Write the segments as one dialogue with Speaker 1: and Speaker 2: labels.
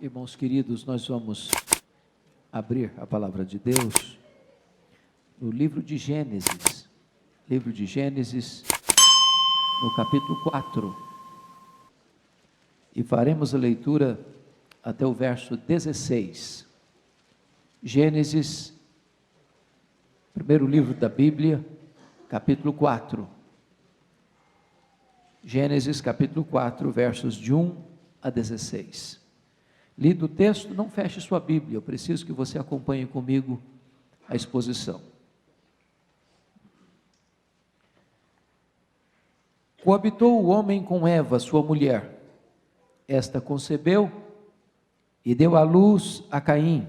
Speaker 1: Irmãos queridos, nós vamos abrir a palavra de Deus no livro de Gênesis, no capítulo 4, e faremos a leitura até o verso 16. Gênesis, primeiro livro da Bíblia, capítulo 4. Gênesis capítulo 4, versos de 1 a 16. Lido o texto, não feche sua Bíblia, eu preciso que você acompanhe comigo a exposição. Coabitou o homem com Eva, sua mulher. Esta concebeu e deu à luz a Caim.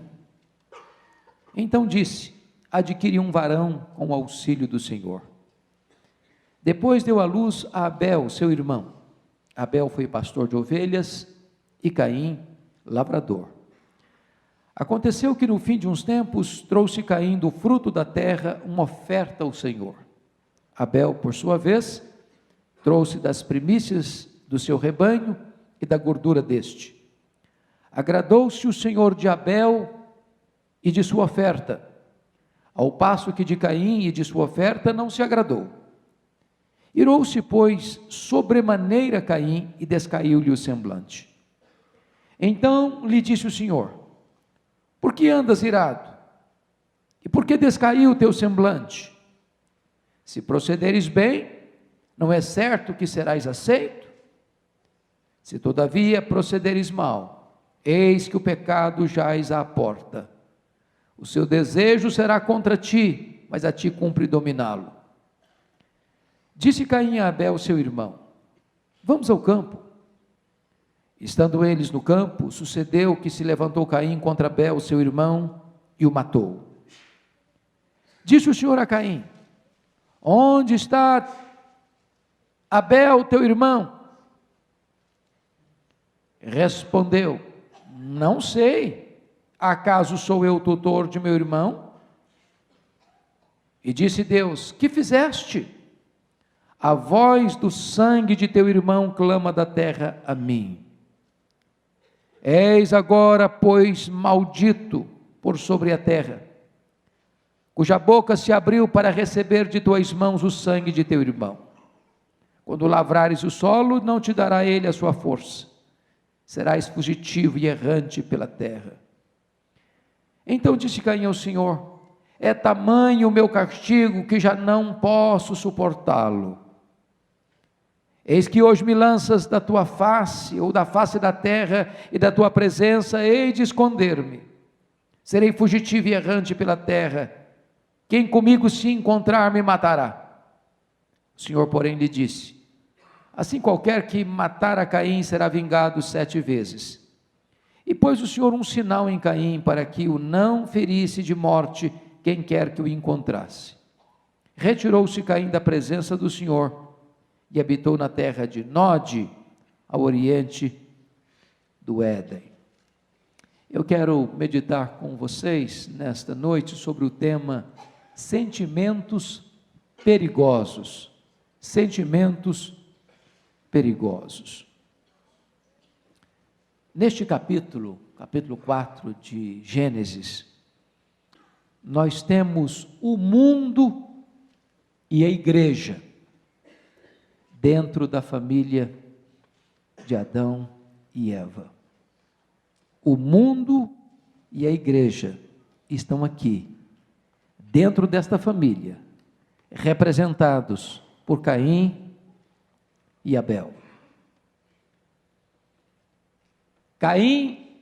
Speaker 1: Então disse: adquiri um varão com o auxílio do Senhor. Depois deu à luz a Abel, seu irmão. Abel foi pastor de ovelhas e Caim, lavrador. Aconteceu que no fim de uns tempos trouxe Caim do fruto da terra uma oferta ao Senhor. Abel, por sua vez, trouxe das primícias do seu rebanho e da gordura deste. Agradou-se o Senhor de Abel e de sua oferta, ao passo que de Caim e de sua oferta não se agradou. Irou-se, pois, sobremaneira Caim e descaiu-lhe o semblante. Então lhe disse o Senhor: por que andas irado? E por que descaiu o teu semblante? Se procederes bem, não é certo que serás aceito? Se todavia procederes mal, eis que o pecado jaz à porta. O seu desejo será contra ti, mas a ti cumpre dominá-lo. Disse Caim a Abel, seu irmão: vamos ao campo. Estando eles no campo, sucedeu que se levantou Caim contra Abel, seu irmão, e o matou. Disse o Senhor a Caim: onde está Abel, teu irmão? Respondeu: não sei, acaso sou eu tutor de meu irmão? E disse Deus: que fizeste? A voz do sangue de teu irmão clama da terra a mim. Eis agora, pois, maldito por sobre a terra, cuja boca se abriu para receber de tuas mãos o sangue de teu irmão. Quando lavrares o solo, não te dará ele a sua força, serás fugitivo e errante pela terra. Então disse Caim ao Senhor: é tamanho o meu castigo que já não posso suportá-lo. Eis que hoje me lanças da tua face, ou da face da terra, e da tua presença hei de esconder-me. Serei fugitivo e errante pela terra. Quem comigo se encontrar me matará. O Senhor, porém, lhe disse: assim qualquer que matar a Caim será vingado 7 vezes. E pôs o Senhor um sinal em Caim, para que o não ferisse de morte quem quer que o encontrasse. Retirou-se Caim da presença do Senhor, e habitou na terra de Nod, ao oriente do Éden. Eu quero meditar com vocês nesta noite sobre o tema sentimentos perigosos. Sentimentos perigosos. Neste capítulo 4 de Gênesis, nós temos o mundo e a igreja dentro da família de Adão e Eva. O mundo e a igreja estão aqui, dentro desta família, representados por Caim e Abel. Caim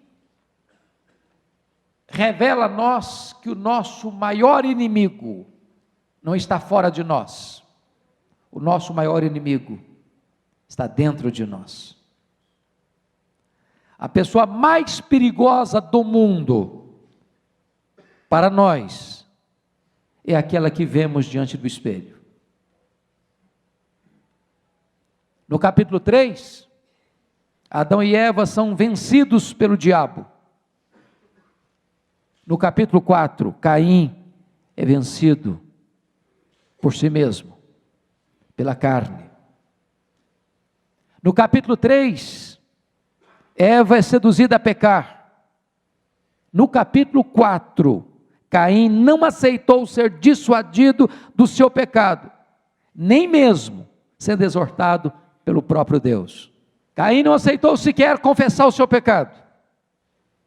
Speaker 1: revela a nós que o nosso maior inimigo não está fora de nós. O nosso maior inimigo está dentro de nós. A pessoa mais perigosa do mundo para nós é aquela que vemos diante do espelho. No capítulo 3, Adão e Eva são vencidos pelo diabo. No capítulo 4, Caim é vencido por si mesmo, pela carne. No capítulo 3, Eva é seduzida a pecar. no capítulo 4, Caim não aceitou ser dissuadido do seu pecado, nem mesmo sendo exortado pelo próprio Deus. Caim não aceitou sequer confessar o seu pecado.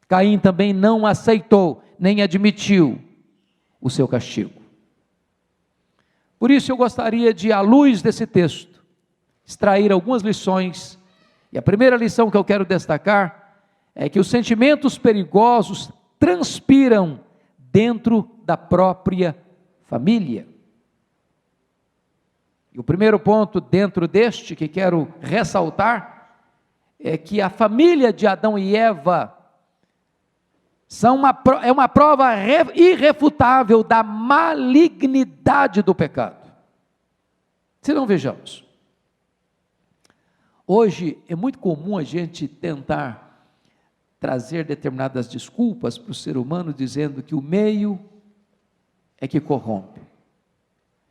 Speaker 1: Caim também não aceitou, nem admitiu o seu castigo. Por isso eu gostaria de, à luz desse texto, extrair algumas lições. E a primeira lição que eu quero destacar é que os sentimentos perigosos transpiram dentro da própria família. E o primeiro ponto dentro deste que quero ressaltar é que a família de Adão e Eva é uma prova irrefutável da malignidade do pecado. Se não, vejamos. Hoje é muito comum a gente tentar trazer determinadas desculpas para o ser humano, dizendo que o meio é que corrompe,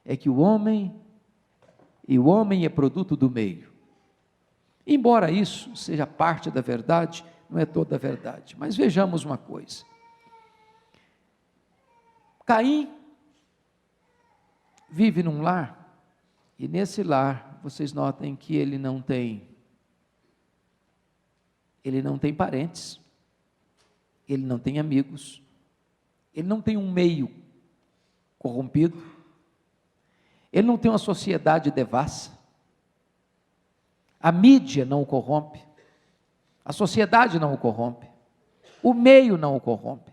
Speaker 1: é que o homem é produto do meio. Embora isso seja parte da verdade, não é toda a verdade. Mas vejamos uma coisa. Caim vive num lar, e nesse lar, vocês notem que ele não tem parentes, ele não tem amigos, ele não tem um meio corrompido, ele não tem uma sociedade devassa, a mídia não o corrompe, a sociedade não o corrompe, o meio não o corrompe.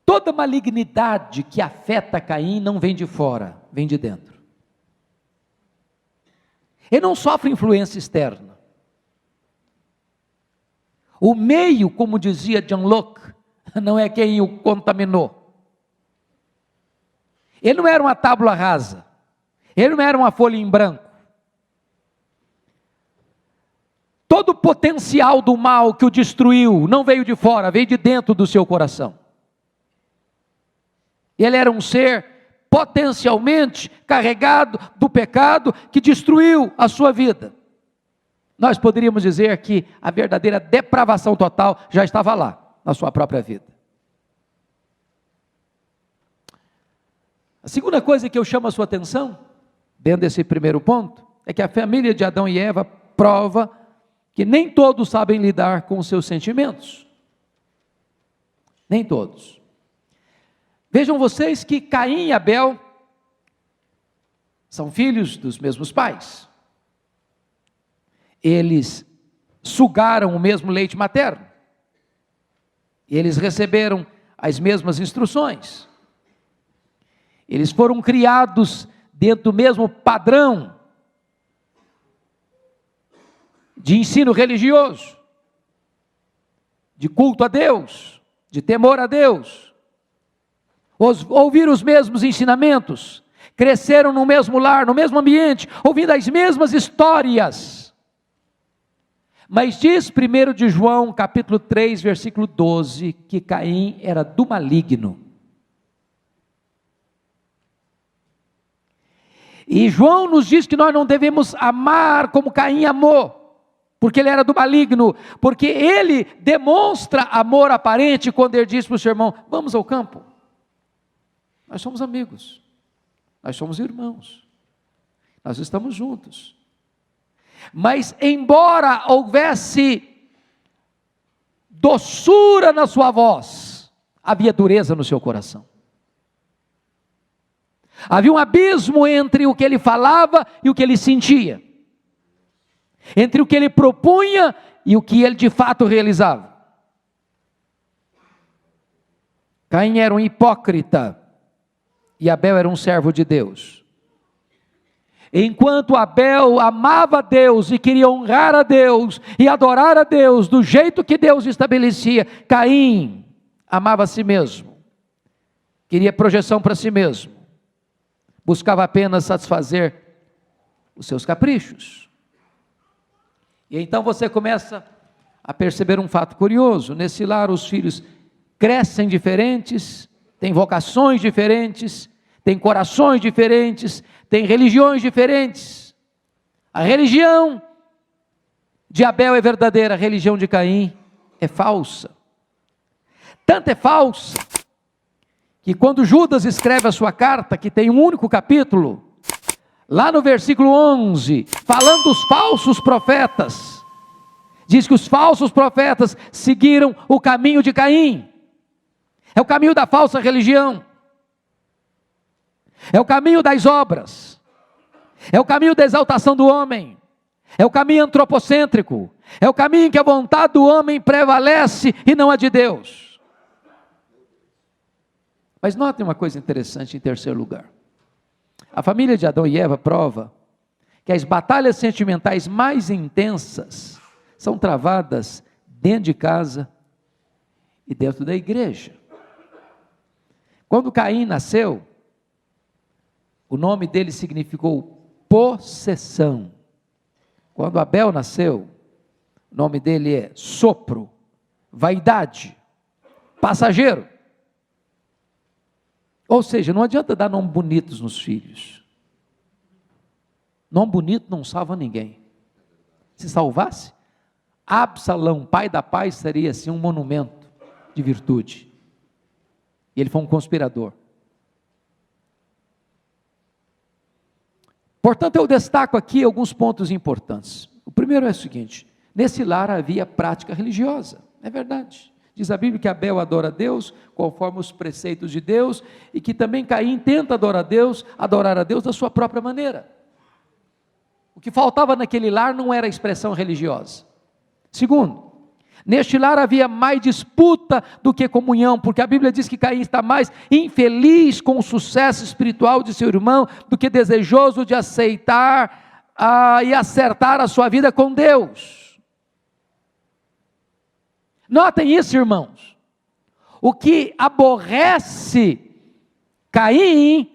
Speaker 1: Toda malignidade que afeta Caim não vem de fora, vem de dentro. Ele não sofre influência externa. O meio, como dizia John Locke, não é quem o contaminou. Ele não era uma tábua rasa, ele não era uma folha em branco. Todo o potencial do mal que o destruiu não veio de fora, veio de dentro do seu coração. Ele era um ser potencialmente carregado do pecado que destruiu a sua vida. Nós poderíamos dizer que a verdadeira depravação total já estava lá, na sua própria vida. A segunda coisa que eu chamo a sua atenção, dentro desse primeiro ponto, é que a família de Adão e Eva prova que nem todos sabem lidar com os seus sentimentos. Nem todos. Vejam vocês que Caim e Abel são filhos dos mesmos pais. Eles sugaram o mesmo leite materno. Eles receberam as mesmas instruções. Eles foram criados dentro do mesmo padrão de ensino religioso, de culto a Deus, de temor a Deus. Ouviram os mesmos ensinamentos, cresceram no mesmo lar, no mesmo ambiente, ouvindo as mesmas histórias. Mas diz 1 de João, capítulo 3, versículo 12, que Caim era do maligno. E João nos diz que nós não devemos amar como Caim amou, porque ele era do maligno, porque ele demonstra amor aparente quando ele diz para o seu irmão: vamos ao campo. Nós somos amigos, nós somos irmãos, nós estamos juntos. Mas embora houvesse doçura na sua voz, havia dureza no seu coração. Havia um abismo entre o que ele falava e o que ele sentia, entre o que ele propunha e o que ele de fato realizava. Caim era um hipócrita e Abel era um servo de Deus. Enquanto Abel amava a Deus e queria honrar a Deus e adorar a Deus do jeito que Deus estabelecia, Caim amava a si mesmo, queria projeção para si mesmo, buscava apenas satisfazer os seus caprichos. E então você começa a perceber um fato curioso: nesse lar os filhos crescem diferentes, têm vocações diferentes, têm corações diferentes, têm religiões diferentes. A religião de Abel é verdadeira, a religião de Caim é falsa. Tanto é falsa, que quando Judas escreve a sua carta, que tem um único capítulo, lá no versículo 11, falando dos falsos profetas, diz que os falsos profetas seguiram o caminho de Caim, é o caminho da falsa religião, é o caminho das obras, é o caminho da exaltação do homem, é o caminho antropocêntrico, é o caminho em que a vontade do homem prevalece e não a de Deus. Mas notem uma coisa interessante em terceiro lugar. A família de Adão e Eva prova que as batalhas sentimentais mais intensas são travadas dentro de casa e dentro da igreja. Quando Caim nasceu, o nome dele significou possessão. Quando Abel nasceu, o nome dele é sopro, vaidade, passageiro. Ou seja, não adianta dar nomes bonitos nos filhos. Nome bonito não salva ninguém. Se salvasse, Absalão, pai da paz, seria assim um monumento de virtude. E ele foi um conspirador. Portanto, eu destaco aqui alguns pontos importantes. O primeiro é o seguinte: nesse lar havia prática religiosa, é verdade. Diz a Bíblia que Abel adora a Deus, conforme os preceitos de Deus, e que também Caim tenta adorar a Deus da sua própria maneira. O que faltava naquele lar não era a expressão religiosa. Segundo, neste lar havia mais disputa do que comunhão, porque a Bíblia diz que Caim está mais infeliz com o sucesso espiritual de seu irmão, do que desejoso de aceitar e acertar a sua vida com Deus. Notem isso, irmãos. O que aborrece Caim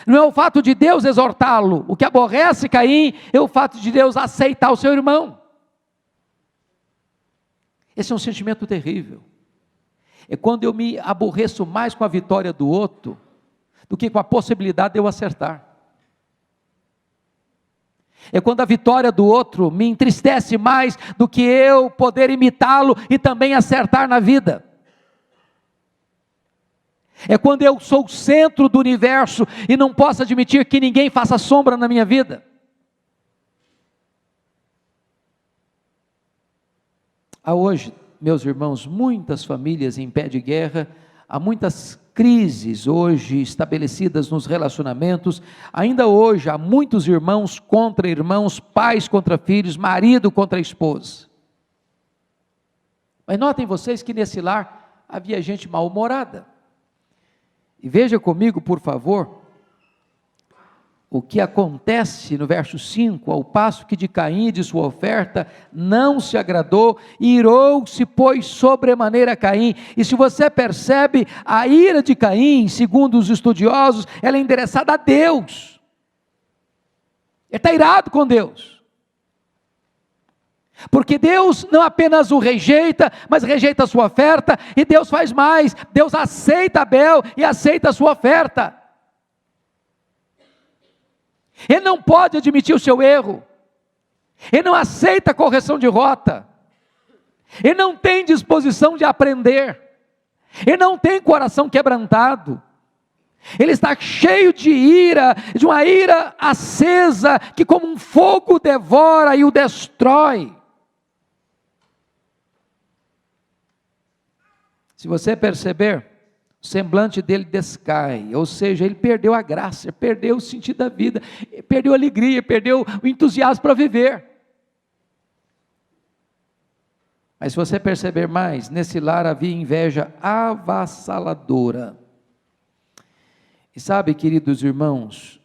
Speaker 1: não é o fato de Deus exortá-lo. O que aborrece Caim é o fato de Deus aceitar o seu irmão. Esse é um sentimento terrível. É quando eu me aborreço mais com a vitória do outro do que com a possibilidade de eu acertar. É quando a vitória do outro me entristece mais do que eu poder imitá-lo e também acertar na vida. É quando eu sou o centro do universo e não posso admitir que ninguém faça sombra na minha vida. Há hoje, meus irmãos, muitas famílias em pé de guerra, há muitas crises hoje estabelecidas nos relacionamentos, ainda hoje há muitos irmãos contra irmãos, pais contra filhos, marido contra esposa. Mas notem vocês que nesse lar havia gente mal-humorada. E veja comigo, por favor, o que acontece no verso 5, ao passo que de Caim e de sua oferta não se agradou, irou-se, pois, sobremaneira Caim. E se você percebe, a ira de Caim, segundo os estudiosos, ela é endereçada a Deus. Ele está irado com Deus. Porque Deus não apenas o rejeita, mas rejeita a sua oferta, e Deus faz mais, Deus aceita Abel e aceita a sua oferta. Ele não pode admitir o seu erro, ele não aceita a correção de rota, ele não tem disposição de aprender, ele não tem coração quebrantado, ele está cheio de ira, de uma ira acesa, que como um fogo devora e o destrói. Se você perceber, o semblante dele descai, ou seja, ele perdeu a graça, perdeu o sentido da vida, perdeu a alegria, perdeu o entusiasmo para viver. Mas se você perceber mais, nesse lar havia inveja avassaladora. E sabe, queridos irmãos,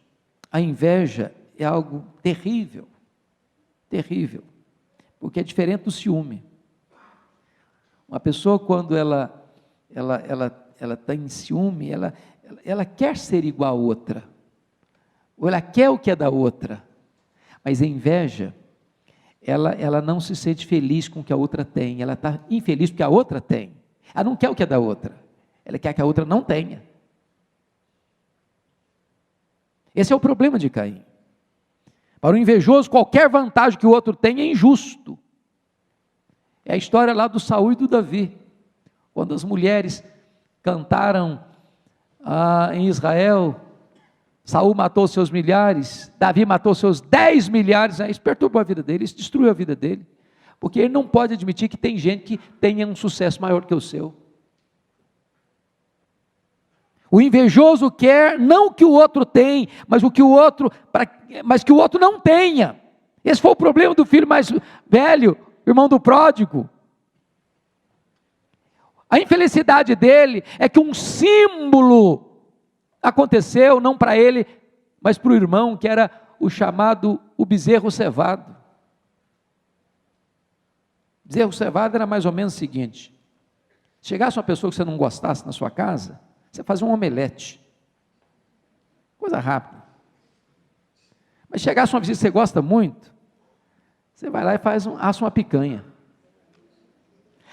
Speaker 1: a inveja é algo terrível, terrível, porque é diferente do ciúme. Uma pessoa, quando ela está em ciúme, ela quer ser igual a outra, ou ela quer o que é da outra, mas a inveja, ela não se sente feliz com o que a outra tem, ela está infeliz porque a outra tem, ela não quer o que é da outra, ela quer que a outra não tenha. Esse é o problema de Caim. Para o invejoso, qualquer vantagem que o outro tem é injusto, É a história lá do Saul e do Davi, quando as mulheres cantaram em Israel, Saul matou seus milhares, Davi matou seus 10 milhares, isso perturbou a vida dele, isso destruiu a vida dele, porque ele não pode admitir que tem gente que tenha um sucesso maior que o seu. O invejoso quer não o que o outro tem, mas que o outro não tenha. Esse foi o problema do filho mais velho, irmão do pródigo. A infelicidade dele é que um símbolo aconteceu, não para ele, mas para o irmão, que era o bezerro cevado. Bezerro cevado era mais ou menos o seguinte: chegasse uma pessoa que você não gostasse na sua casa, você fazia um omelete, coisa rápida. Mas chegasse uma visita que você gosta muito, você vai lá e assa uma picanha.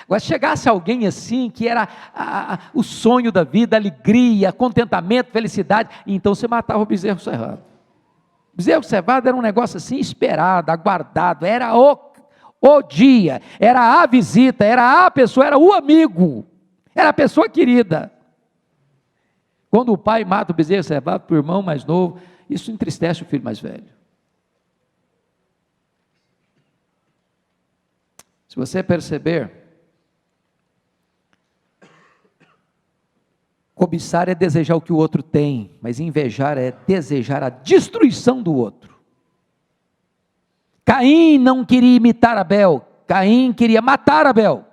Speaker 1: Agora, se chegasse alguém assim, que era o sonho da vida, alegria, contentamento, felicidade, então você matava o bezerro cevado. O bezerro cevado era um negócio assim, esperado, aguardado, era o dia, era a visita, era a pessoa, era o amigo, era a pessoa querida. Quando o pai mata o bezerro cevado para o irmão mais novo, isso entristece o filho mais velho. Se você perceber, cobiçar é desejar o que o outro tem, mas invejar é desejar a destruição do outro. Caim não queria imitar Abel, Caim queria matar Abel.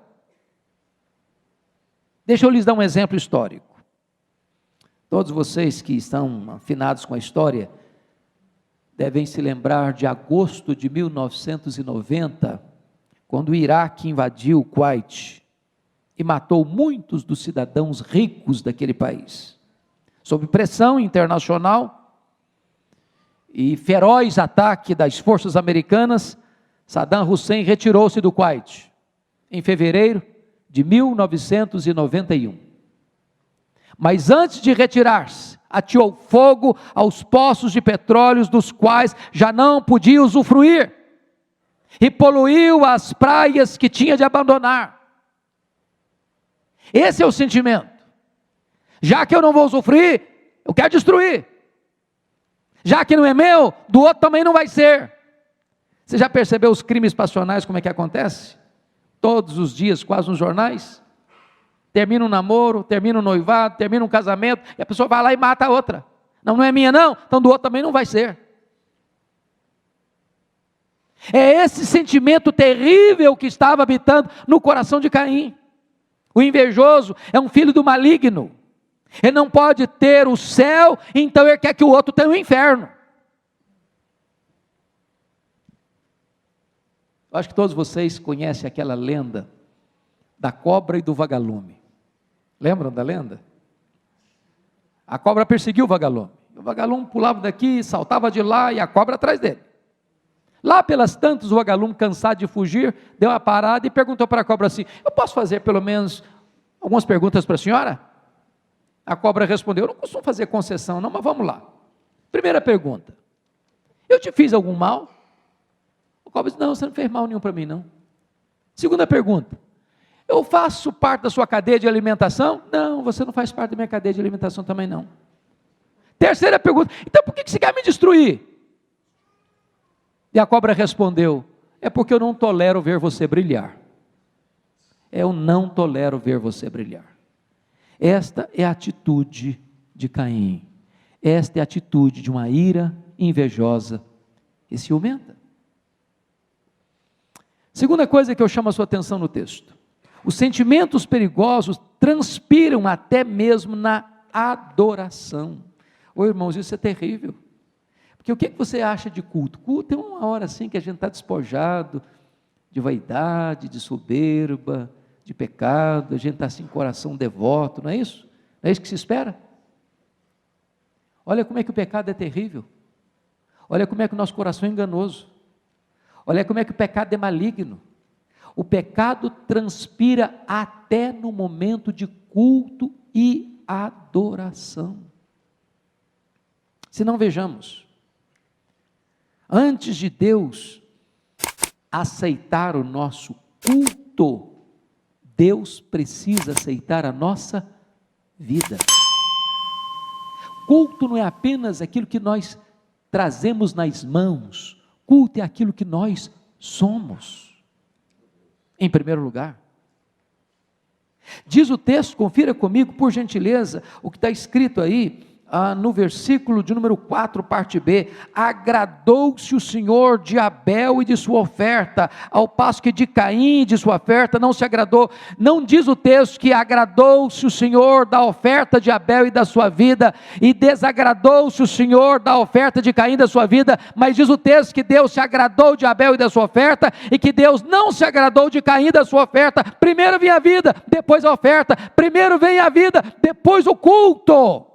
Speaker 1: Deixa eu lhes dar um exemplo histórico. Todos vocês que estão afinados com a história devem se lembrar de agosto de 1990, quando o Iraque invadiu o Kuwait e matou muitos dos cidadãos ricos daquele país. Sob pressão internacional e feroz ataque das forças americanas, Saddam Hussein retirou-se do Kuwait em fevereiro de 1991. Mas antes de retirar-se, ateou fogo aos poços de petróleo dos quais já não podia usufruir, e poluiu as praias que tinha de abandonar. Esse é o sentimento. Já que eu não vou usufruir, eu quero destruir. Já que não é meu, do outro também não vai ser. Você já percebeu os crimes passionais, como é que acontece? Todos os dias, quase nos jornais. Termina um namoro, termina um noivado, termina um casamento, e a pessoa vai lá e mata a outra. Não é minha não, então do outro também não vai ser. É esse sentimento terrível que estava habitando no coração de Caim. O invejoso é um filho do maligno. Ele não pode ter o céu, então ele quer que o outro tenha o inferno. Eu acho que todos vocês conhecem aquela lenda da cobra e do vagalume. Lembram da lenda? A cobra perseguiu o vagalume. O vagalume pulava daqui, saltava de lá e a cobra atrás dele. Lá pelas tantas, o vagalume, cansado de fugir, deu uma parada e perguntou para a cobra assim: eu posso fazer pelo menos algumas perguntas para a senhora? A cobra respondeu: eu não costumo fazer concessão não, mas vamos lá. Primeira pergunta: eu te fiz algum mal? A cobra disse: não, você não fez mal nenhum para mim não. Segunda pergunta: eu faço parte da sua cadeia de alimentação? Não, você não faz parte da minha cadeia de alimentação também não. Terceira pergunta: então por que você quer me destruir? E a cobra respondeu: é porque eu não tolero ver você brilhar. Eu não tolero ver você brilhar. Esta é a atitude de Caim. Esta é a atitude de uma ira invejosa e ciumenta. Segunda coisa que eu chamo a sua atenção no texto: os sentimentos perigosos transpiram até mesmo na adoração. Ô irmãos, isso é terrível. Porque o que você acha de culto? Culto é uma hora assim que a gente está despojado de vaidade, de soberba, de pecado, a gente está assim, coração devoto, não é isso? Não é isso que se espera? Olha como é que o pecado é terrível. Olha como é que o nosso coração é enganoso. Olha como é que o pecado é maligno. O pecado transpira até no momento de culto e adoração. Se não, vejamos, antes de Deus aceitar o nosso culto, Deus precisa aceitar a nossa vida. Culto não é apenas aquilo que nós trazemos nas mãos, culto é aquilo que nós somos, em primeiro lugar. Diz o texto, confira comigo, por gentileza, o que está escrito aí, no versículo de número 4, parte B: agradou-se o Senhor de Abel e de sua oferta, ao passo que de Caim e de sua oferta não se agradou. Não diz o texto que agradou-se o Senhor da oferta de Abel e da sua vida, e desagradou-se o Senhor da oferta de Caim e da sua vida, mas diz o texto que Deus se agradou de Abel e da sua oferta, e que Deus não se agradou de Caim e da sua oferta. Primeiro vem a vida, depois a oferta. Primeiro vem a vida, depois o culto.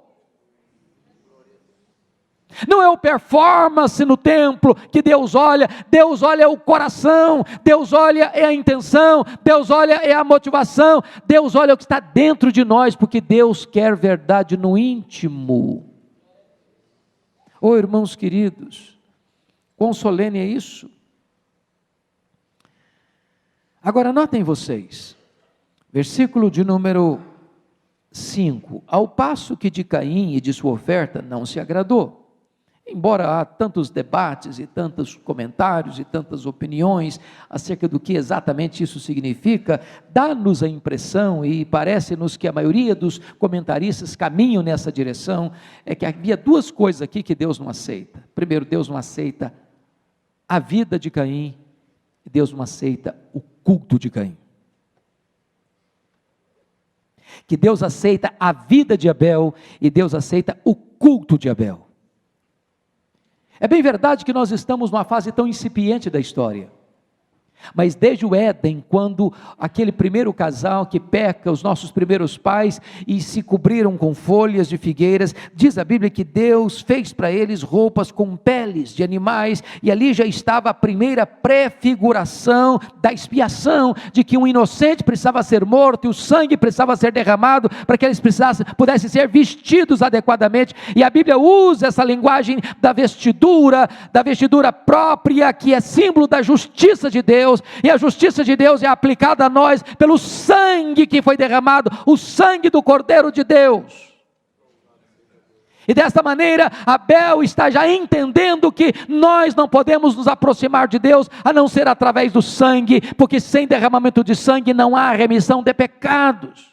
Speaker 1: Não é o performance no templo que Deus olha o coração, Deus olha a intenção, Deus olha a motivação, Deus olha o que está dentro de nós, porque Deus quer verdade no íntimo. Oh, irmãos queridos, quão solene é isso? Agora notem vocês, versículo de número 5: ao passo que de Caim e de sua oferta não se agradou. Embora há tantos debates e tantos comentários e tantas opiniões acerca do que exatamente isso significa, dá-nos a impressão, e parece-nos que a maioria dos comentaristas caminham nessa direção, é que havia duas coisas aqui que Deus não aceita. Primeiro, Deus não aceita a vida de Caim, e Deus não aceita o culto de Caim. Que Deus aceita a vida de Abel, e Deus aceita o culto de Abel. É bem verdade que nós estamos numa fase tão incipiente da história, mas desde o Éden, quando aquele primeiro casal que peca, os nossos primeiros pais, e se cobriram com folhas de figueiras, diz a Bíblia que Deus fez para eles roupas com peles de animais, e ali já estava a primeira prefiguração da expiação, de que um inocente precisava ser morto, e o sangue precisava ser derramado, para que eles pudessem ser vestidos adequadamente, e a Bíblia usa essa linguagem da vestidura própria, que é símbolo da justiça de Deus, e a justiça de Deus é aplicada a nós pelo sangue que foi derramado, o sangue do Cordeiro de Deus. E desta maneira Abel está já entendendo que nós não podemos nos aproximar de Deus a não ser através do sangue, porque sem derramamento de sangue não há remissão de pecados.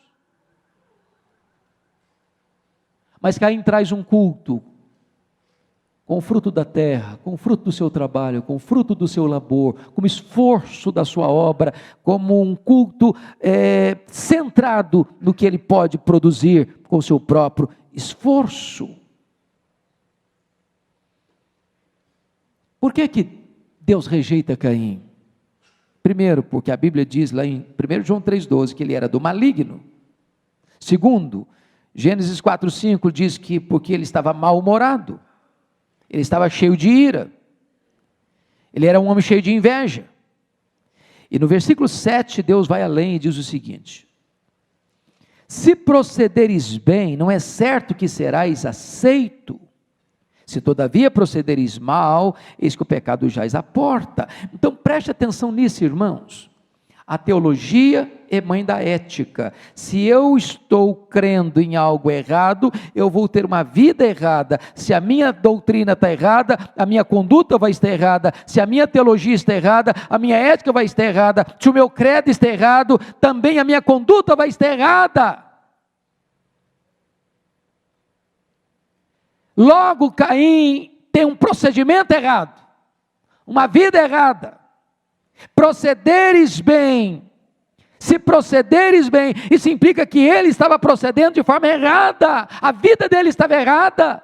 Speaker 1: Mas Caim traz um culto com o fruto da terra, com o fruto do seu trabalho, com o fruto do seu labor, como esforço da sua obra, como um culto centrado no que ele pode produzir com o seu próprio esforço. Por que Deus rejeita Caim? Primeiro, porque a Bíblia diz lá em 1 João 3,12 que ele era do maligno. Segundo, Gênesis 4,5 diz que porque ele estava mal-humorado, ele estava cheio de ira, ele era um homem cheio de inveja. E no versículo 7 Deus vai além e diz o seguinte: se procederes bem, não é certo que serás aceito, se todavia procederes mal, eis que o pecado jaz à porta. Então preste atenção nisso, irmãos. A teologia é mãe da ética. Se eu estou crendo em algo errado, eu vou ter uma vida errada. Se a minha doutrina está errada, a minha conduta vai estar errada. Se a minha teologia está errada, a minha ética vai estar errada. Se o meu credo está errado, também a minha conduta vai estar errada. Logo, Caim tem um procedimento errado, uma vida errada. Procederes bem, se procederes bem, isso implica que ele estava procedendo de forma errada, a vida dele estava errada.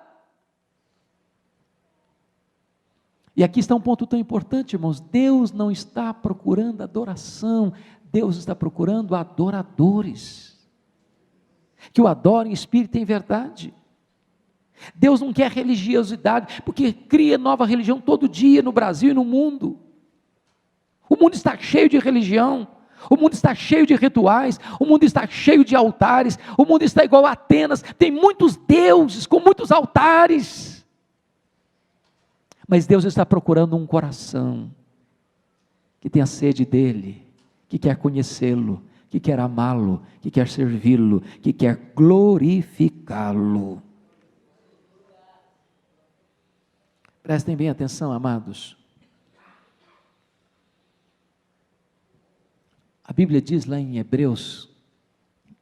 Speaker 1: E aqui está um ponto tão importante, irmãos: Deus não está procurando adoração, Deus está procurando adoradores, que o adorem em espírito e em verdade. Deus não quer religiosidade, porque cria nova religião todo dia no Brasil e no mundo. O mundo está cheio de religião, o mundo está cheio de rituais, o mundo está cheio de altares, o mundo está igual a Atenas, tem muitos deuses com muitos altares. Mas Deus está procurando um coração que tenha sede dele, que quer conhecê-lo, que quer amá-lo, que quer servi-lo, que quer glorificá-lo. Prestem bem atenção, amados. A Bíblia diz lá em Hebreus,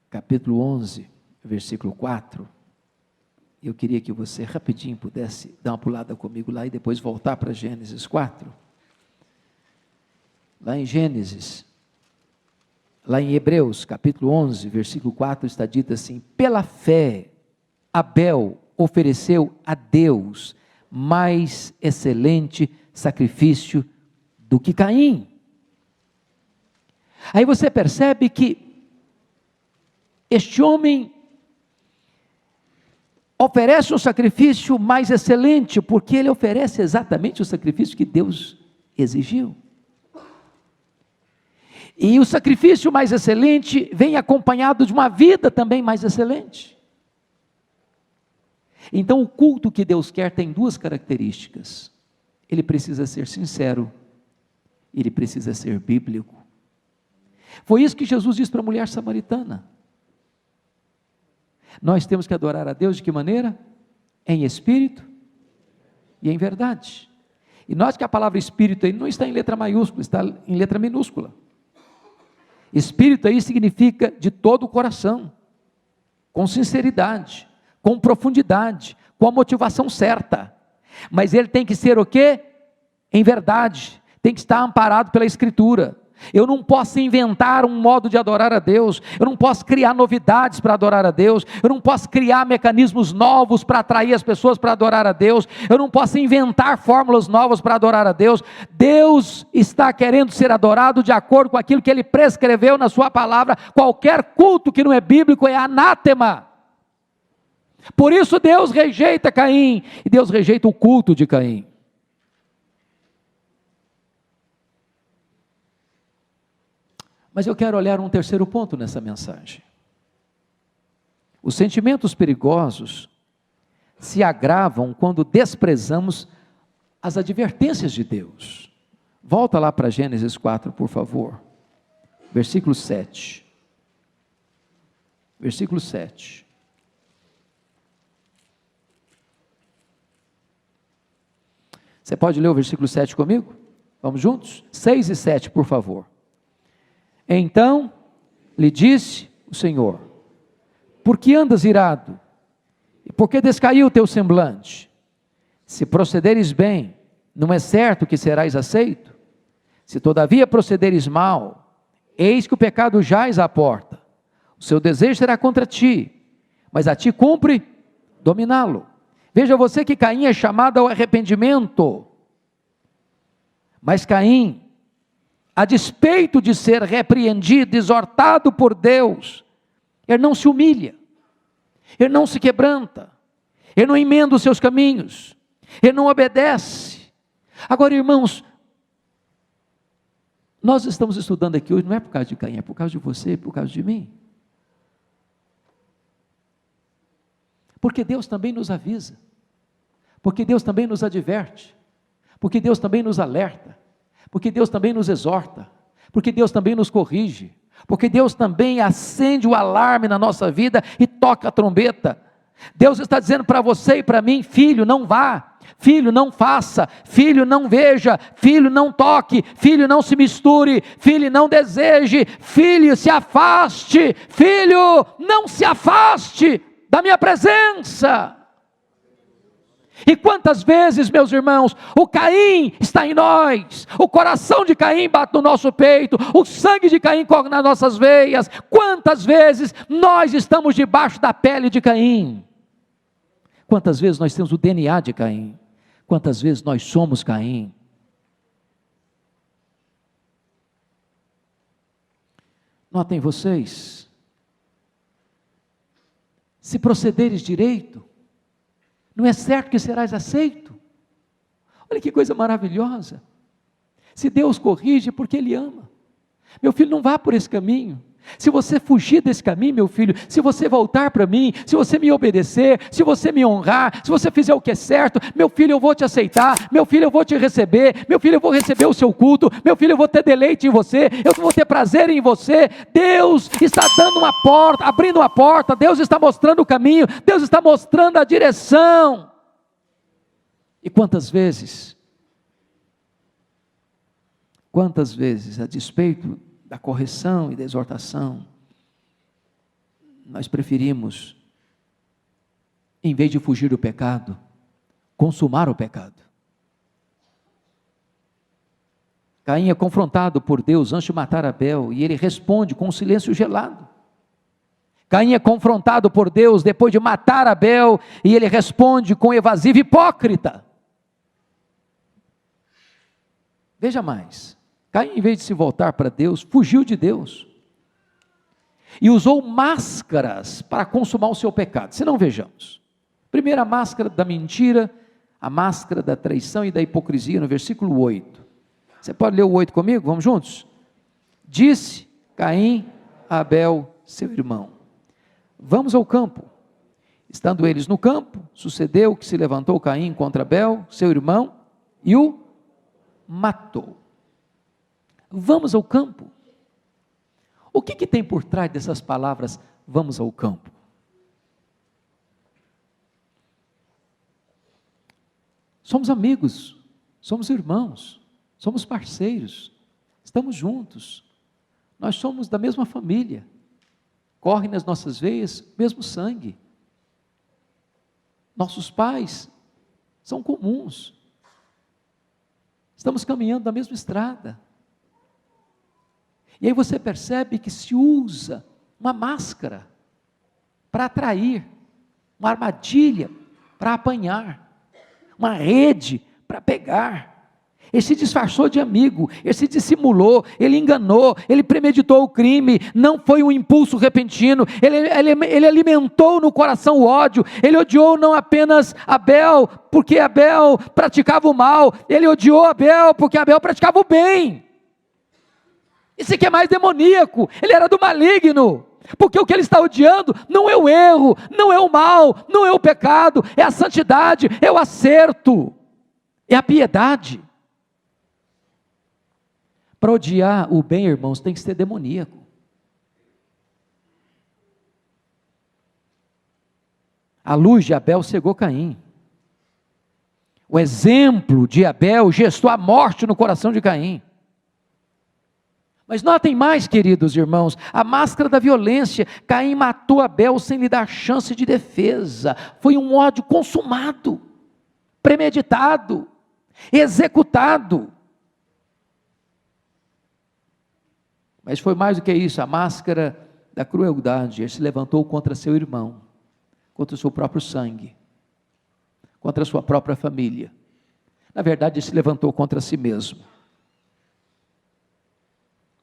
Speaker 1: capítulo 11, versículo 4, eu queria que você rapidinho pudesse dar uma pulada comigo lá e depois voltar para Gênesis 4. Lá em Gênesis, lá em Hebreus, capítulo 11, versículo 4, está dito assim: pela fé, Abel ofereceu a Deus mais excelente sacrifício do que Caim. Aí você percebe que este homem oferece um sacrifício mais excelente, porque ele oferece exatamente o sacrifício que Deus exigiu. E o sacrifício mais excelente vem acompanhado de uma vida também mais excelente. Então o culto que Deus quer tem duas características: ele precisa ser sincero, ele precisa ser bíblico. Foi isso que Jesus disse para a mulher samaritana. Nós temos que adorar a Deus de que maneira? Em espírito e em verdade. E note que a palavra espírito aí não está em letra maiúscula, está em letra minúscula. Espírito aí significa de todo o coração, com sinceridade, com profundidade, com a motivação certa. Mas ele tem que ser o quê? Em verdade, tem que estar amparado pela Escritura. Eu não posso inventar um modo de adorar a Deus, eu não posso criar novidades para adorar a Deus, eu não posso criar mecanismos novos para atrair as pessoas para adorar a Deus, eu não posso inventar fórmulas novas para adorar a Deus. Deus está querendo ser adorado de acordo com aquilo que Ele prescreveu na sua palavra. Qualquer culto que não é bíblico é anátema. Por isso Deus rejeita Caim, e Deus rejeita o culto de Caim. Mas eu quero olhar um terceiro ponto nessa mensagem. Os sentimentos perigosos se agravam quando desprezamos as advertências de Deus. Volta lá para Gênesis 4, por favor. Versículo 7. Versículo 7. Você pode ler o versículo 7 comigo? Vamos juntos? 6 e 7, por favor. Então lhe disse o Senhor: por que andas irado? E por que descaiu o teu semblante? Se procederes bem, não é certo que serás aceito? Se todavia procederes mal, eis que o pecado jaz à porta. O seu desejo será contra ti, mas a ti cumpre dominá-lo. Veja você que Caim é chamado ao arrependimento. Mas Caim, a despeito de ser repreendido, exortado por Deus, ele não se humilha, ele não se quebranta, ele não emenda os seus caminhos, ele não obedece. Agora, irmãos, nós estamos estudando aqui hoje, não é por causa de Caim, é por causa de você, é por causa de mim. Porque Deus também nos avisa, porque Deus também nos adverte, porque Deus também nos alerta, porque Deus também nos exorta, porque Deus também nos corrige, porque Deus também acende o alarme na nossa vida e toca a trombeta. Deus está dizendo para você e para mim: filho, não vá, filho, não faça, filho, não veja, filho, não toque, filho, não se misture, filho, não deseje, filho, se afaste, filho, não se afaste da minha presença. E quantas vezes, meus irmãos, o Caim está em nós, o coração de Caim bate no nosso peito, o sangue de Caim corre nas nossas veias. Quantas vezes nós estamos debaixo da pele de Caim? Quantas vezes nós temos o DNA de Caim? Quantas vezes nós somos Caim? Notem vocês, se procederes direito, não é certo que serás aceito. Olha que coisa maravilhosa. Se Deus corrige, é porque Ele ama. Meu filho, não vá por esse caminho. Se você fugir desse caminho, meu filho, se você voltar para mim, se você me obedecer, se você me honrar, se você fizer o que é certo, meu filho, eu vou te aceitar, meu filho, eu vou te receber, meu filho, eu vou receber o seu culto, meu filho, eu vou ter deleite em você, eu vou ter prazer em você. Deus está dando uma porta, abrindo uma porta, Deus está mostrando o caminho, Deus está mostrando a direção. E quantas vezes, a despeito da correção e da exortação, nós preferimos, em vez de fugir do pecado, consumar o pecado. Caim é confrontado por Deus antes de matar Abel, e ele responde com um silêncio gelado. Caim é confrontado por Deus depois de matar Abel, e ele responde com evasivo hipócrita. Veja mais, Caim, em vez de se voltar para Deus, fugiu de Deus, e usou máscaras para consumar o seu pecado. Se não, vejamos. Primeiro, a máscara da mentira, a máscara da traição e da hipocrisia, no versículo 8. Você pode ler o 8 comigo? Vamos juntos? Disse Caim a Abel, seu irmão: vamos ao campo. Estando eles no campo, sucedeu que se levantou Caim contra Abel, seu irmão, e o matou. Vamos ao campo. O que tem por trás dessas palavras, vamos ao campo? Somos amigos, somos irmãos, somos parceiros, estamos juntos, nós somos da mesma família, corre nas nossas veias mesmo sangue, nossos pais são comuns, estamos caminhando na mesma estrada. E aí você percebe que se usa uma máscara para atrair, uma armadilha para apanhar, uma rede para pegar. Ele se disfarçou de amigo, ele se dissimulou, ele enganou, ele premeditou o crime, não foi um impulso repentino, ele alimentou no coração o ódio, ele odiou não apenas Abel, porque Abel praticava o mal, ele odiou Abel, porque Abel praticava o bem. Isso aqui é mais demoníaco, ele era do maligno, porque o que ele está odiando não é o erro, não é o mal, não é o pecado, é a santidade, é o acerto, é a piedade. Para odiar o bem, irmãos, tem que ser demoníaco. A luz de Abel cegou Caim. O exemplo de Abel gestou a morte no coração de Caim. Mas notem mais, queridos irmãos, a máscara da violência. Caim matou Abel sem lhe dar chance de defesa. Foi um ódio consumado, premeditado, executado. Mas foi mais do que isso, a máscara da crueldade. Ele se levantou contra seu irmão, contra o seu próprio sangue, contra a sua própria família. Na verdade, ele se levantou contra si mesmo.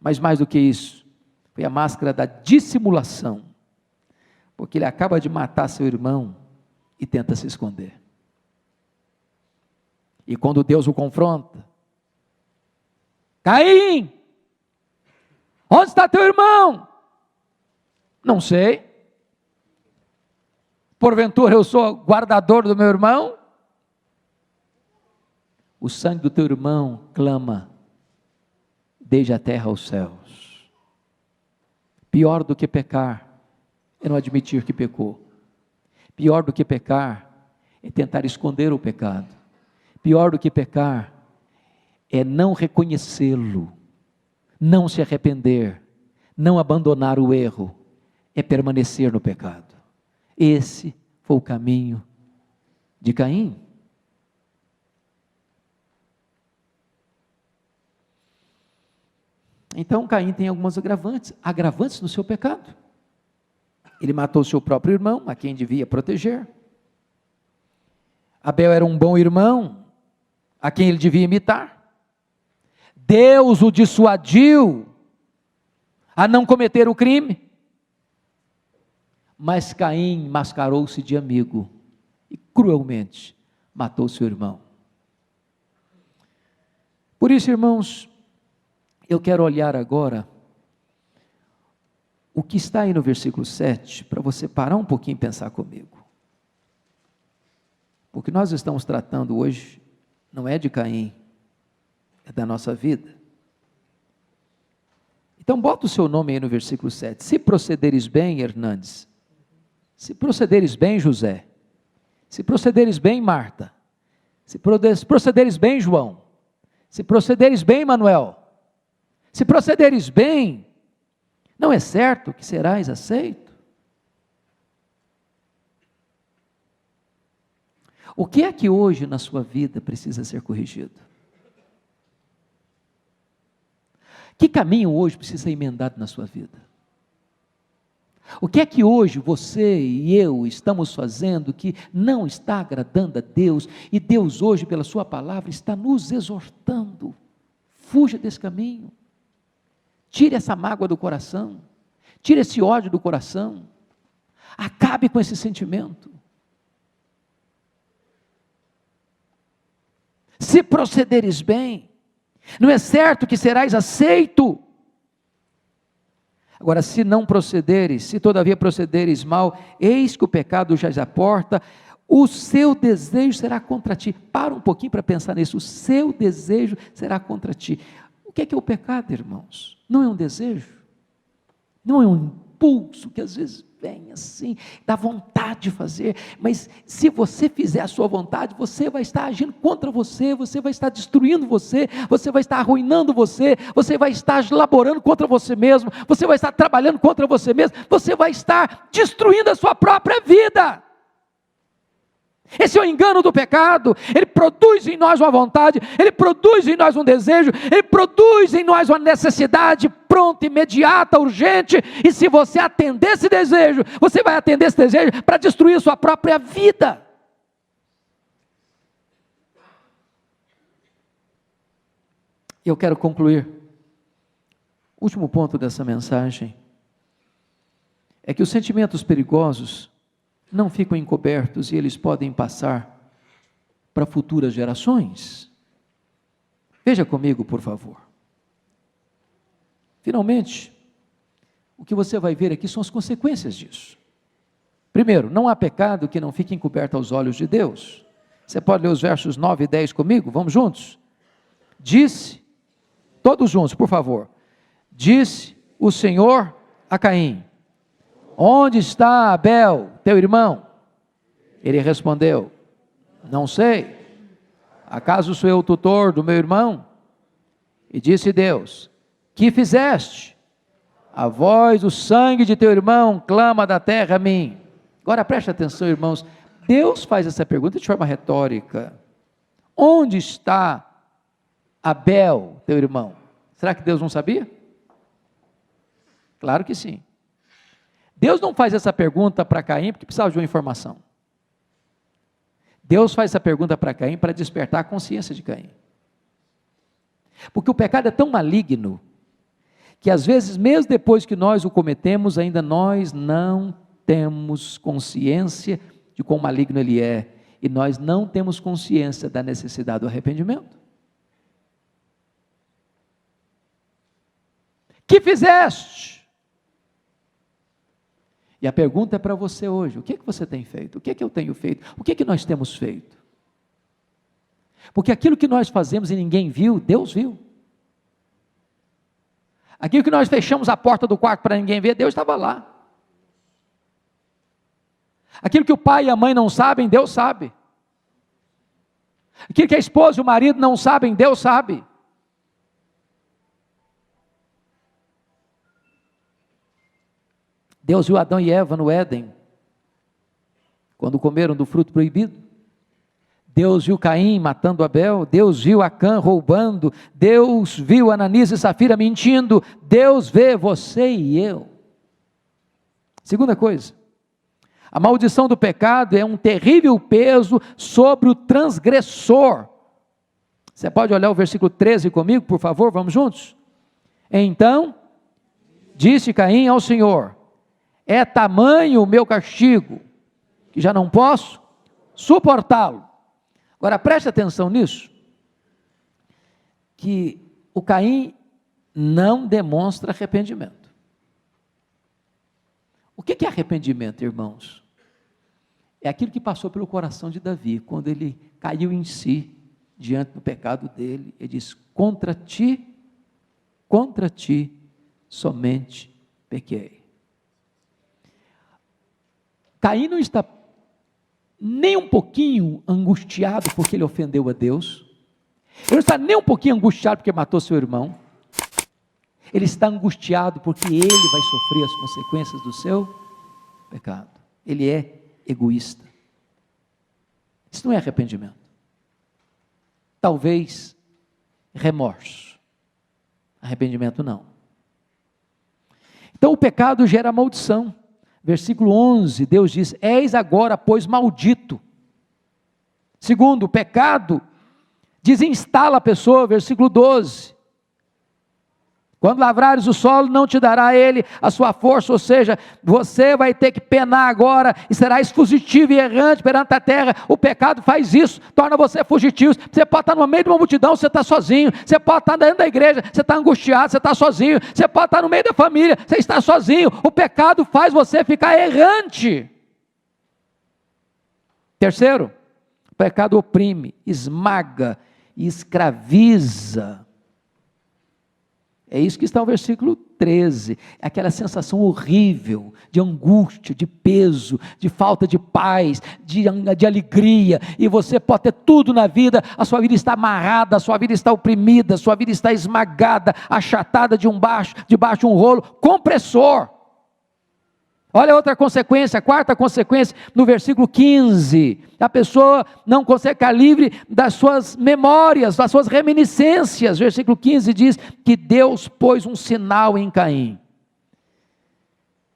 Speaker 1: Mas mais do que isso, foi a máscara da dissimulação, porque ele acaba de matar seu irmão e tenta se esconder. E quando Deus o confronta: Caim, onde está teu irmão? Não sei. Porventura eu sou guardador do meu irmão? O sangue do teu irmão clama desde a terra aos céus. Pior do que pecar é não admitir que pecou. Pior do que pecar é tentar esconder o pecado. Pior do que pecar é não reconhecê-lo, não se arrepender, não abandonar o erro, é permanecer no pecado. Esse foi o caminho de Caim. Então Caim tem algumas agravantes no seu pecado. Ele matou seu próprio irmão, a quem devia proteger. Abel era um bom irmão, a quem ele devia imitar. Deus o dissuadiu a não cometer o crime. Mas Caim mascarou-se de amigo e cruelmente matou seu irmão. Por isso, irmãos, eu quero olhar agora o que está aí no versículo 7, para você parar um pouquinho e pensar comigo. Porque nós estamos tratando hoje, não é de Caim, é da nossa vida. Então bota o seu nome aí no versículo 7. Se procederes bem, Hernandes, se procederes bem, José, se procederes bem, Marta, se procederes bem, João, se procederes bem, Manuel, se procederes bem, não é certo que serás aceito? O que é que hoje na sua vida precisa ser corrigido? Que caminho hoje precisa ser emendado na sua vida? O que é que hoje você e eu estamos fazendo que não está agradando a Deus, e Deus hoje pela sua palavra está nos exortando? Fuja desse caminho, tire essa mágoa do coração, tire esse ódio do coração, acabe com esse sentimento. Se procederes bem, não é certo que serás aceito? Agora, se não procederes, se todavia procederes mal, eis que o pecado jaz à porta, o seu desejo será contra ti. Para um pouquinho para pensar nisso, o seu desejo será contra ti. O que é o pecado, irmãos? Não é um desejo, não é um impulso que às vezes vem assim, dá vontade de fazer, mas se você fizer a sua vontade, você vai estar agindo contra você vai estar destruindo você vai estar arruinando você vai estar laborando contra você mesmo, você vai estar trabalhando contra você mesmo, você vai estar destruindo a sua própria vida. Esse é o engano do pecado. Ele produz em nós uma vontade, ele produz em nós um desejo, ele produz em nós uma necessidade pronta, imediata, urgente, e se você atender esse desejo, você vai atender esse desejo para destruir a sua própria vida. Eu quero concluir. O último ponto dessa mensagem é que os sentimentos perigosos não ficam encobertos e eles podem passar para futuras gerações. Veja comigo, por favor. Finalmente, o que você vai ver aqui são as consequências disso. Primeiro, não há pecado que não fique encoberto aos olhos de Deus. Você pode ler os versos 9 e 10 comigo? Vamos juntos? Disse, todos juntos, por favor. Disse o Senhor a Caim: onde está Abel, teu irmão? Ele respondeu: não sei. Acaso sou eu o tutor do meu irmão? E disse Deus: que fizeste? A voz do sangue de teu irmão clama da terra a mim. Agora preste atenção, irmãos. Deus faz essa pergunta de forma retórica: onde está Abel, teu irmão? Será que Deus não sabia? Claro que sim. Deus não faz essa pergunta para Caim porque precisava de uma informação. Deus faz essa pergunta para Caim para despertar a consciência de Caim. Porque o pecado é tão maligno que às vezes, mesmo depois que nós o cometemos, ainda nós não temos consciência de quão maligno ele é, e nós não temos consciência da necessidade do arrependimento. Que fizeste? E a pergunta é para você hoje: o que você tem feito? O que eu tenho feito? O que nós temos feito? Porque aquilo que nós fazemos e ninguém viu, Deus viu. Aquilo que nós fechamos a porta do quarto para ninguém ver, Deus estava lá. Aquilo que o pai e a mãe não sabem, Deus sabe. Aquilo que a esposa e o marido não sabem, Deus sabe. Deus viu Adão e Eva no Éden, quando comeram do fruto proibido. Deus viu Caim matando Abel. Deus viu Acã roubando. Deus viu Ananias e Safira mentindo. Deus vê você e eu. Segunda coisa, a maldição do pecado é um terrível peso sobre o transgressor. Você pode olhar o versículo 13 comigo, por favor, vamos juntos? Então, disse Caim ao Senhor: é tamanho o meu castigo, que já não posso suportá-lo. Agora preste atenção nisso, que o Caim não demonstra arrependimento. O que é arrependimento, irmãos? É aquilo que passou pelo coração de Davi, quando ele caiu em si, diante do pecado dele. Ele diz: contra ti somente pequei. Caim não está nem um pouquinho angustiado porque ele ofendeu a Deus. Ele não está nem um pouquinho angustiado porque matou seu irmão. Ele está angustiado porque ele vai sofrer as consequências do seu pecado. Ele é egoísta. Isso não é arrependimento. Talvez remorso. Arrependimento não. Então o pecado gera maldição. Versículo 11, Deus diz: és agora, pois, maldito. Segundo, o pecado desinstala a pessoa. Versículo 12. Quando lavrares o solo, não te dará ele a sua força, ou seja, você vai ter que penar agora, e serás fugitivo e errante perante a terra. O pecado faz isso, torna você fugitivo. Você pode estar no meio de uma multidão, você está sozinho. Você pode estar dentro da igreja, você está angustiado, você está sozinho. Você pode estar no meio da família, você está sozinho. O pecado faz você ficar errante. Terceiro, o pecado oprime, esmaga e escraviza. É isso que está no versículo 13, aquela sensação horrível de angústia, de peso, de falta de paz, de alegria, e você pode ter tudo na vida, a sua vida está amarrada, a sua vida está oprimida, a sua vida está esmagada, achatada debaixo de um rolo compressor. Olha outra consequência, a quarta consequência, no versículo 15, a pessoa não consegue ficar livre das suas memórias, das suas reminiscências. Versículo 15 diz que Deus pôs um sinal em Caim.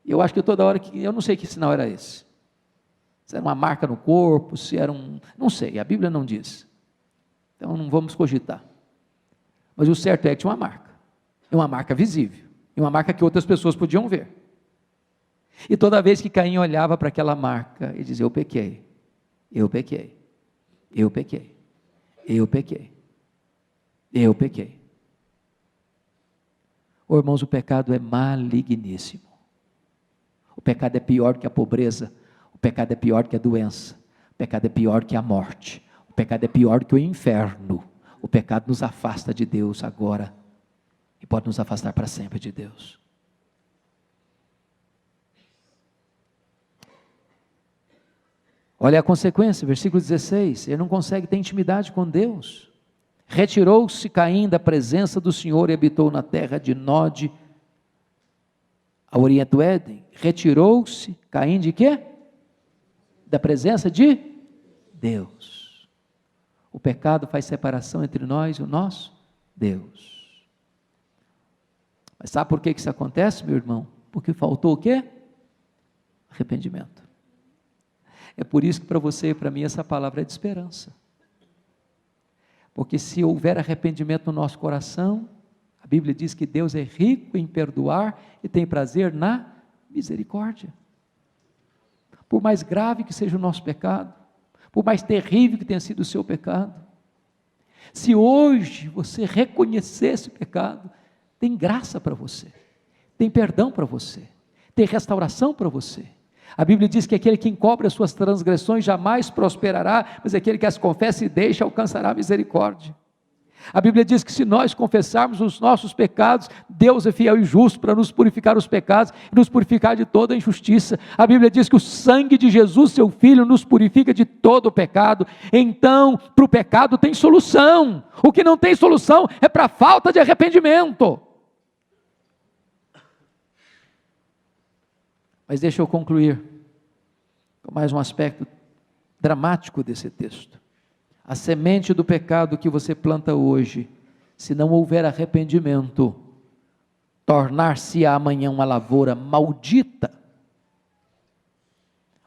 Speaker 1: Eu acho que toda hora, eu não sei que sinal era esse, se era uma marca no corpo, se era não sei, a Bíblia não diz, então não vamos cogitar, mas o certo é que tinha uma marca visível, e uma marca que outras pessoas podiam ver. E toda vez que Caim olhava para aquela marca, ele dizia: eu pequei, eu pequei, eu pequei, eu pequei, eu pequei. Oh, irmãos, o pecado é maligníssimo. O pecado é pior que a pobreza, o pecado é pior que a doença, o pecado é pior que a morte, o pecado é pior que o inferno. O pecado nos afasta de Deus agora e pode nos afastar para sempre de Deus. Olha a consequência, versículo 16, ele não consegue ter intimidade com Deus. Retirou-se Caim da presença do Senhor e habitou na terra de Nod, ao oriente do Éden. Retirou-se Caim de quê? Da presença de Deus. O pecado faz separação entre nós e o nosso Deus. Mas sabe por que isso acontece, meu irmão? Porque faltou o quê? Arrependimento. É por isso que para você e para mim essa palavra é de esperança. Porque se houver arrependimento no nosso coração, a Bíblia diz que Deus é rico em perdoar e tem prazer na misericórdia. Por mais grave que seja o nosso pecado, por mais terrível que tenha sido o seu pecado, se hoje você reconhecer esse pecado, tem graça para você, tem perdão para você, tem restauração para você. A Bíblia diz que aquele que encobre as suas transgressões jamais prosperará, mas aquele que as confessa e deixa alcançará a misericórdia. A Bíblia diz que se nós confessarmos os nossos pecados, Deus é fiel e justo para nos purificar os pecados e nos purificar de toda a injustiça. A Bíblia diz que o sangue de Jesus, seu Filho, nos purifica de todo o pecado. Então, para o pecado tem solução. O que não tem solução é para a falta de arrependimento. Mas deixa eu concluir com mais um aspecto dramático desse texto. A semente do pecado que você planta hoje, se não houver arrependimento, tornar-se-á amanhã uma lavoura maldita.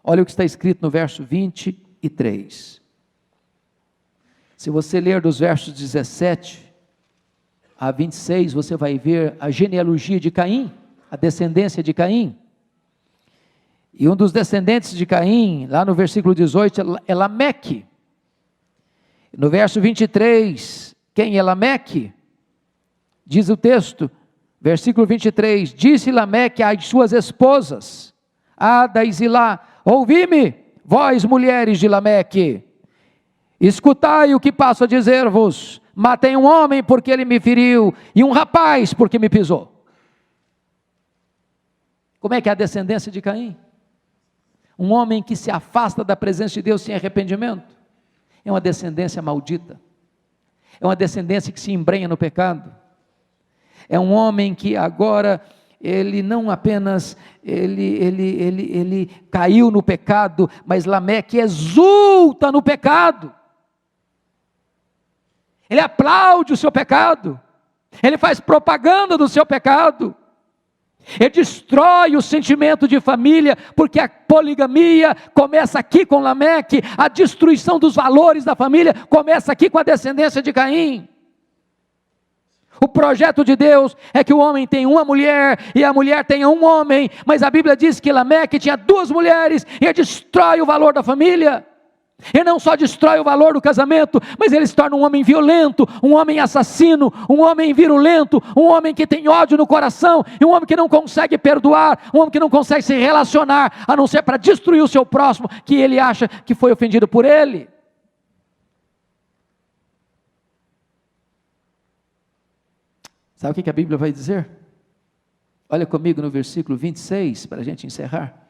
Speaker 1: Olha o que está escrito no verso 23. Se você ler dos versos 17 a 26, você vai ver a genealogia de Caim, a descendência de Caim. E um dos descendentes de Caim, lá no versículo 18, é Lameque. No verso 23, quem é Lameque? Diz o texto, versículo 23, disse Lameque às suas esposas, Ada e Zilá, ouvi-me, vós mulheres de Lameque, escutai o que passo a dizer-vos, matei um homem porque ele me feriu, e um rapaz porque me pisou. Como é que é a descendência de Caim? Um homem que se afasta da presença de Deus sem arrependimento, é uma descendência maldita, é uma descendência que se embrenha no pecado, é um homem que agora, ele não apenas, ele caiu no pecado, mas Lameque exulta no pecado, ele aplaude o seu pecado, ele faz propaganda do seu pecado, ele destrói o sentimento de família, porque a poligamia começa aqui com Lameque, a destruição dos valores da família começa aqui com a descendência de Caim. O projeto de Deus é que o homem tenha uma mulher e a mulher tenha um homem, mas a Bíblia diz que Lameque tinha duas mulheres e ele destrói o valor da família. Ele não só destrói o valor do casamento, mas ele se torna um homem violento, um homem assassino, um homem virulento, um homem que tem ódio no coração, e um homem que não consegue perdoar, um homem que não consegue se relacionar, a não ser para destruir o seu próximo, que ele acha que foi ofendido por ele. Sabe o que a Bíblia vai dizer? Olha comigo no versículo 26, para a gente encerrar.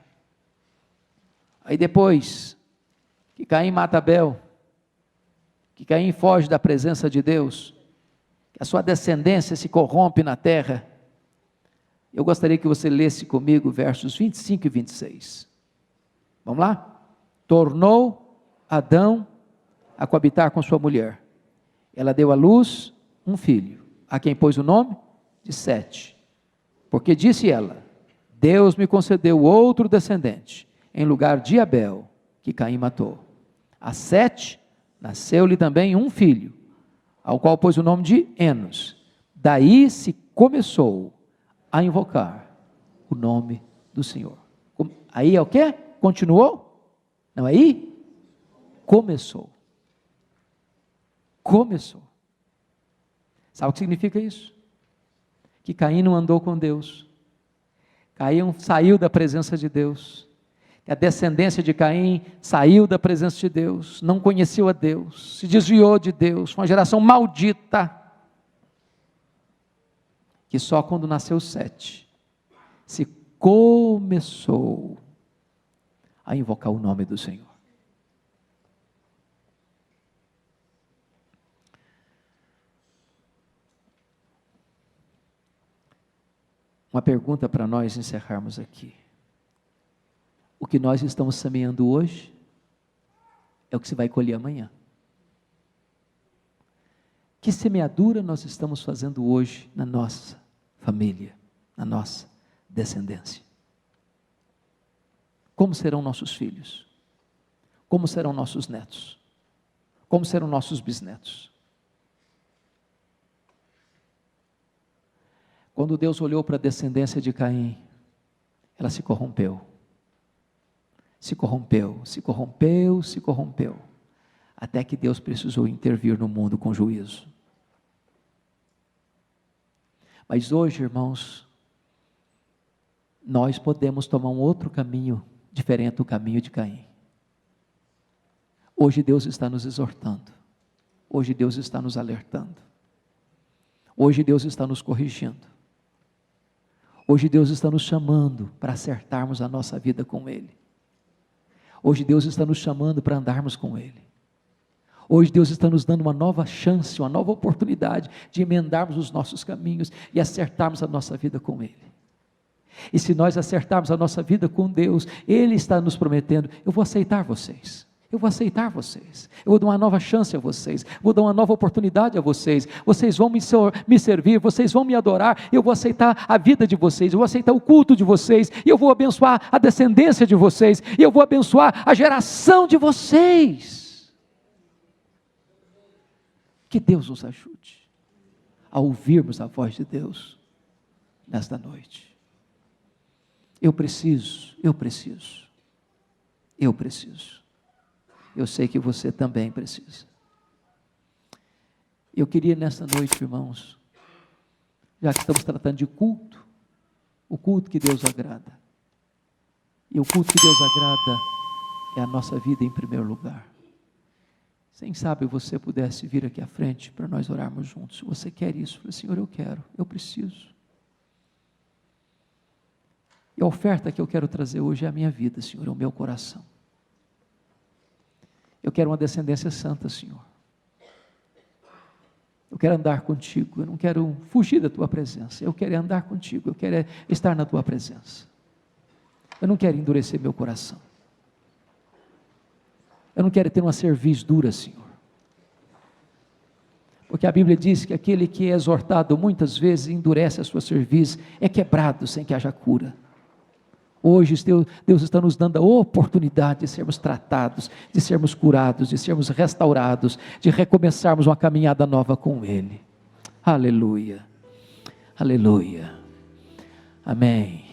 Speaker 1: Aí depois que Caim mata Abel, que Caim foge da presença de Deus, que a sua descendência se corrompe na terra, eu gostaria que você lesse comigo versos 25 e 26. Vamos lá? Tornou Adão a coabitar com sua mulher. Ela deu à luz um filho, a quem pôs o nome de Sete. Porque disse ela, Deus me concedeu outro descendente, em lugar de Abel, que Caim matou. A Sete nasceu-lhe também um filho, ao qual pôs o nome de Enos. Daí se começou a invocar o nome do Senhor. Aí é o quê? Continuou? Não, aí começou. Começou. Sabe o que significa isso? Que Caim não andou com Deus. Caim saiu da presença de Deus. A descendência de Caim saiu da presença de Deus, não conheceu a Deus, se desviou de Deus, foi uma geração maldita, que só quando nasceu Sete, se começou a invocar o nome do Senhor. Uma pergunta para nós encerrarmos aqui. O que nós estamos semeando hoje é o que se vai colher amanhã. Que semeadura nós estamos fazendo hoje na nossa família, na nossa descendência? Como serão nossos filhos? Como serão nossos netos? Como serão nossos bisnetos? Quando Deus olhou para a descendência de Caim, ela se corrompeu. Se corrompeu, se corrompeu, se corrompeu, até que Deus precisou intervir no mundo com juízo. Mas hoje, irmãos, nós podemos tomar um outro caminho, diferente do caminho de Caim. Hoje Deus está nos exortando, hoje Deus está nos alertando, hoje Deus está nos corrigindo, hoje Deus está nos chamando para acertarmos a nossa vida com Ele. Hoje Deus está nos chamando para andarmos com Ele. Hoje Deus está nos dando uma nova chance, uma nova oportunidade de emendarmos os nossos caminhos e acertarmos a nossa vida com Ele. E se nós acertarmos a nossa vida com Deus, Ele está nos prometendo, eu vou aceitar vocês. Eu vou aceitar vocês, eu vou dar uma nova chance a vocês, vou dar uma nova oportunidade a vocês, vocês vão me servir, vocês vão me adorar, eu vou aceitar a vida de vocês, eu vou aceitar o culto de vocês, e eu vou abençoar a descendência de vocês, e eu vou abençoar a geração de vocês. Que Deus nos ajude a ouvirmos a voz de Deus nesta noite. Eu preciso. Eu sei que você também precisa. Eu queria nesta noite, irmãos, já que estamos tratando de culto, o culto que Deus agrada, E o culto que Deus agrada é a nossa vida em primeiro lugar. Quem sabe você pudesse vir aqui à frente para nós orarmos juntos. Se você quer isso, fala, Senhor, eu quero, eu preciso. E a oferta que eu quero trazer hoje é a minha vida, Senhor, é o meu coração. Eu quero uma descendência santa, Senhor. Eu quero andar contigo, eu não quero fugir da tua presença, eu quero andar contigo, eu quero estar na tua presença. Eu não quero endurecer meu coração. Eu não quero ter uma cerviz dura, Senhor. Porque a Bíblia diz que aquele que é exortado muitas vezes endurece a sua cerviz, é quebrado sem que haja cura. Hoje Deus está nos dando a oportunidade de sermos tratados, de sermos curados, de sermos restaurados, de recomeçarmos uma caminhada nova com Ele. Aleluia, aleluia, amém.